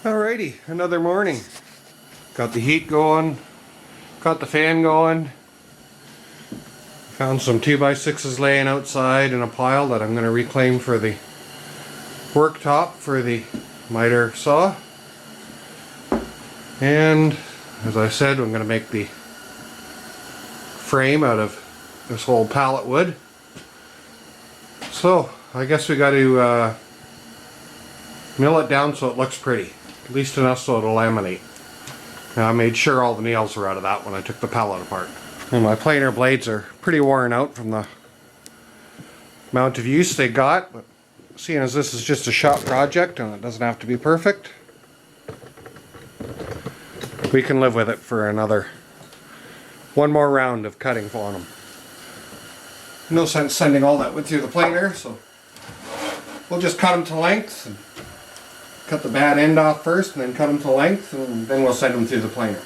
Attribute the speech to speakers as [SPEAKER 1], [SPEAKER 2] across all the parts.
[SPEAKER 1] Alrighty, another morning. Got the heat going, got the fan going. Found some 2x6s laying outside in a pile that I'm going to reclaim for the worktop for the miter saw. And as I said, I'm going to make the frame out of this whole pallet wood. So I guess we got to mill it down so it looks pretty. At least enough so it'll laminate. Now I made sure all the nails were out of that when I took the pallet apart. And my planer blades are pretty worn out from the amount of use they got, but seeing as this is just a shop project and it doesn't have to be perfect, we can live with it for one more round of cutting on them. No sense sending all that wood through the planer, so we'll just cut them to length and cut the bad end off first and then cut them to length, and then we'll send them through the planer.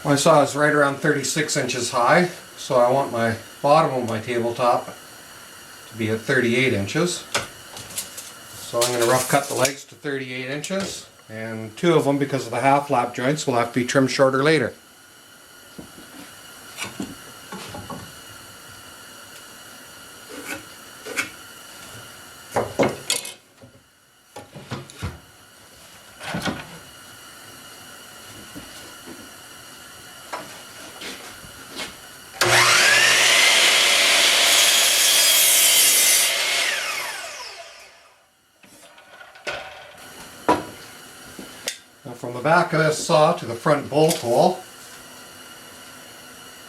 [SPEAKER 1] My saw is right around 36 inches high, so I want my bottom of my tabletop to be at 38 inches. So I'm going to rough cut the legs to 38 inches, and two of them, because of the half lap joints, will have to be trimmed shorter later. Now from the back of this saw to the front bolt hole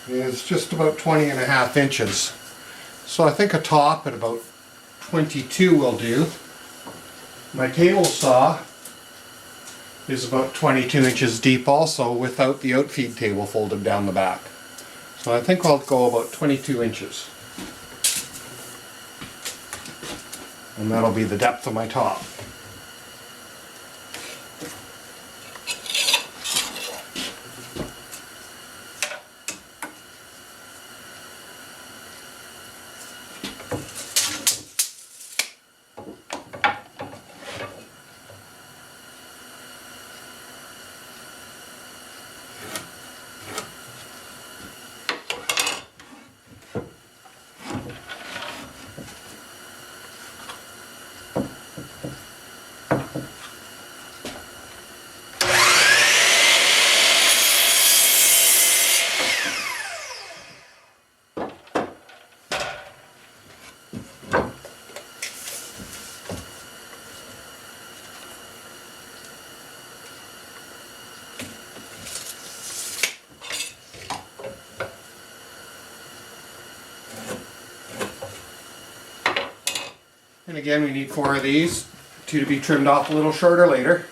[SPEAKER 1] is just about 20.5 inches. So I think a top at about 22 will do. My table saw is about 22 inches deep also, without the outfeed table folded down the back. So I think I'll go about 22 inches. And that'll be the depth of my top. And again, we need 4 of these, 2 to be trimmed off a little shorter later.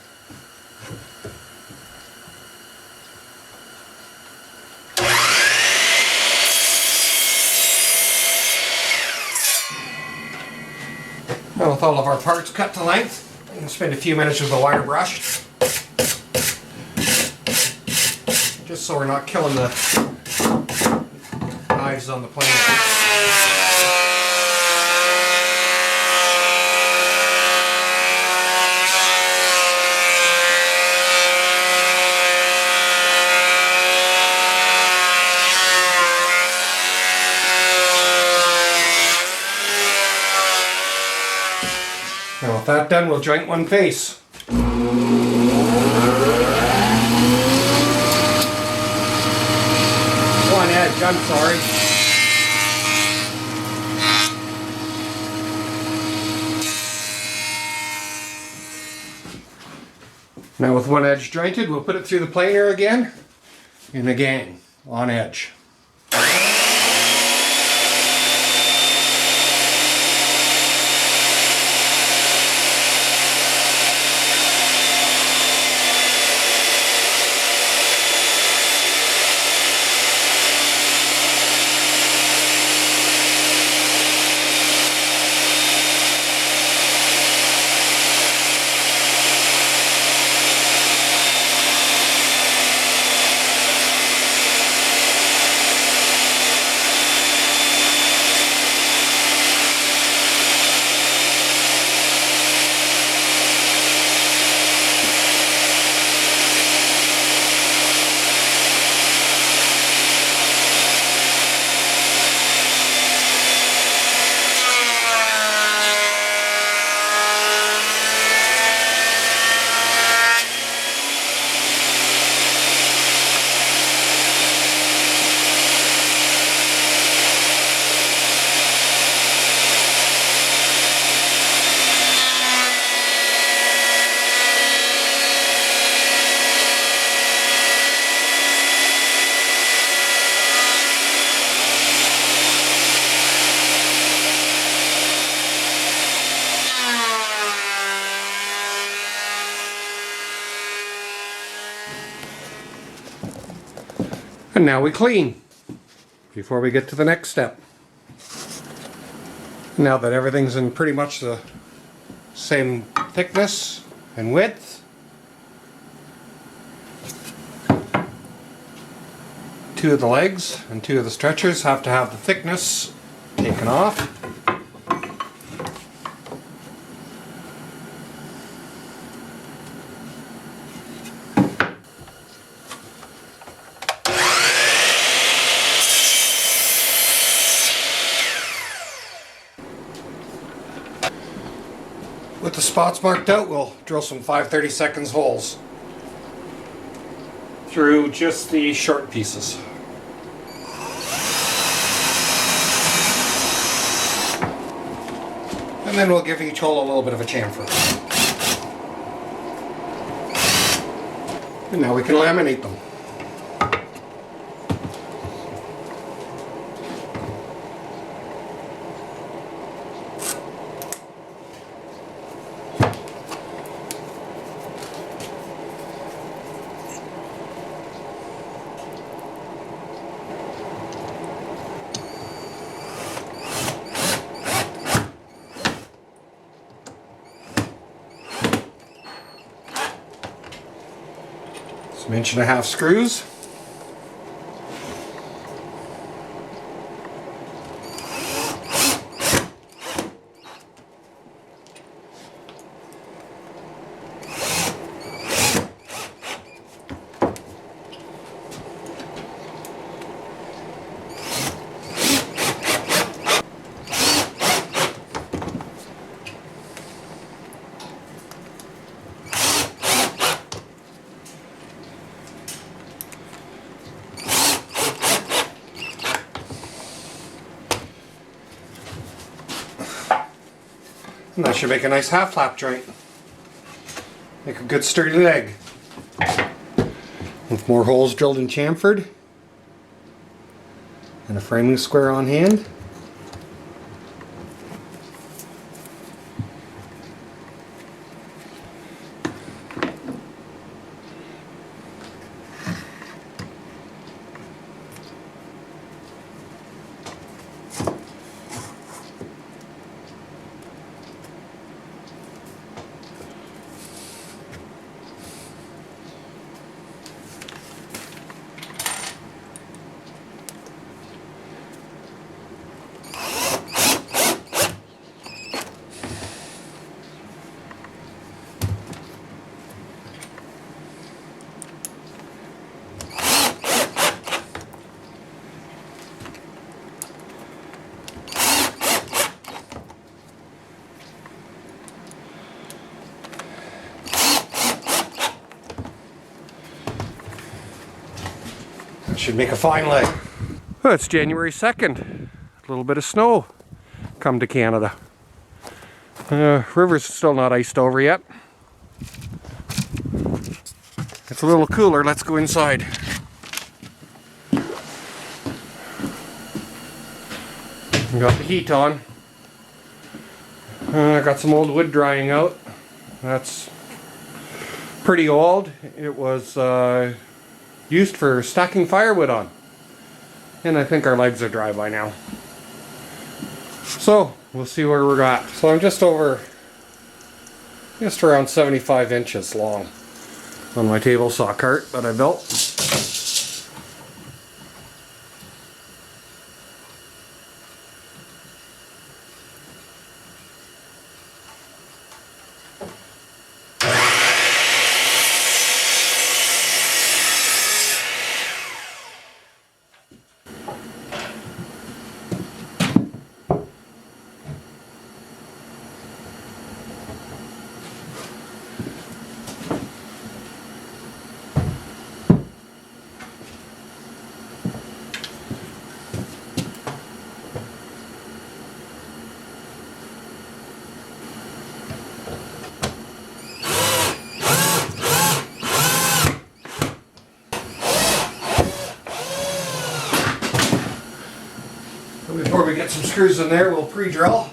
[SPEAKER 1] Now with all of our parts cut to length, I'm going to spend a few minutes with the wire brush, just so we're not killing the knives on the planer. Now with that done, we'll joint one face. One edge, I'm sorry. Now with one edge jointed, we'll put it through the planer again, and again, on edge. And now we clean before we get to the next step. Now that everything's in pretty much the same thickness and width, two of the legs and two of the stretchers have to have the thickness taken off. With the spots marked out, we'll drill some 5/32 holes through just the short pieces. And then we'll give each hole a little bit of a chamfer. And now we can laminate them. Some 1.5" screws. And that should make a nice half flap joint. Make a good sturdy leg. With more holes drilled and chamfered. And a framing square on hand. Should make a fine leg. Well, it's January 2nd. A little bit of snow come to Canada. River's still not iced over yet. It's a little cooler. Let's go inside. Got the heat on. I got some old wood drying out. That's pretty old. It was used for stacking firewood on. And I think our legs are dry by now. So, we'll see where we're at. So I'm just around 75 inches long on my table saw cart that I built. Before we get some screws in there, we'll pre-drill.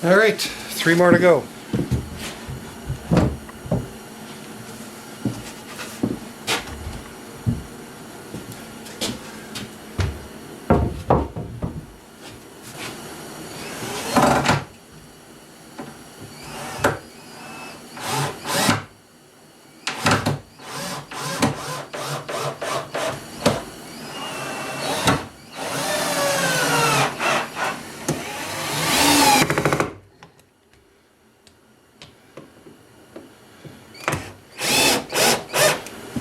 [SPEAKER 1] Alright, 3 more to go.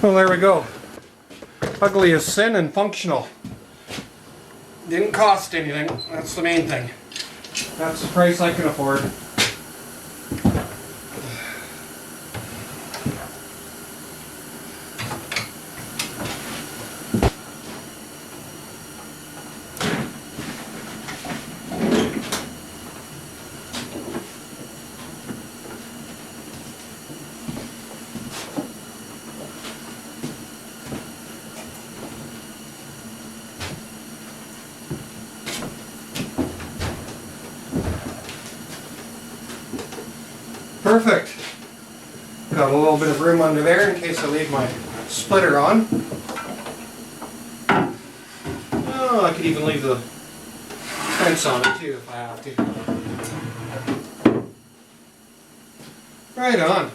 [SPEAKER 1] Well, there we go. Ugly as sin and functional. Didn't cost anything. That's the main thing. That's the price I can afford. Perfect. Got a little bit of room under there in case I leave my splitter on. Oh, I could even leave the fence on it too if I have to. Right on.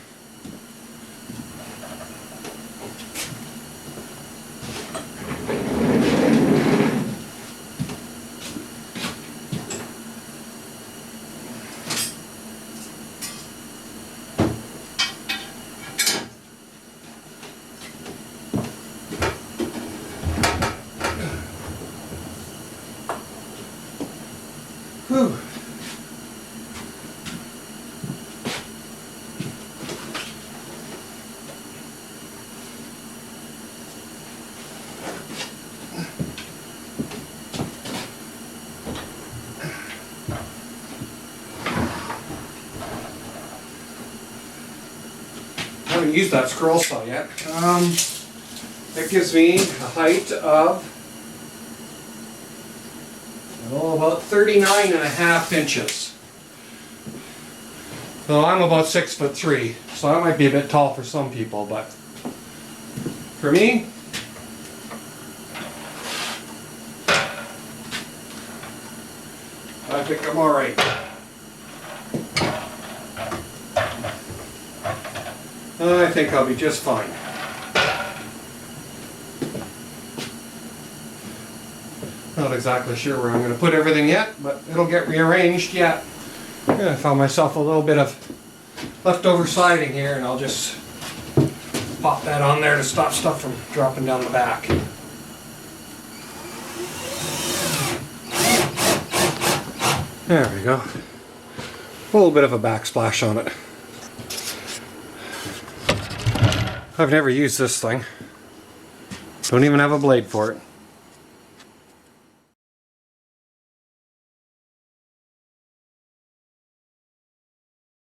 [SPEAKER 1] Whew. I haven't used that scroll saw yet. It gives me a height of about 39.5 inches. So I'm about 6'3", so that might be a bit tall for some people, but for me, I think I'm alright. I think I'll be just fine. Not exactly sure where I'm going to put everything yet, but it'll get rearranged yet. Yeah, I found myself a little bit of leftover siding here, and I'll just pop that on there to stop stuff from dropping down the back. There we go. A little bit of a backsplash on it. I've never used this thing. Don't even have a blade for it.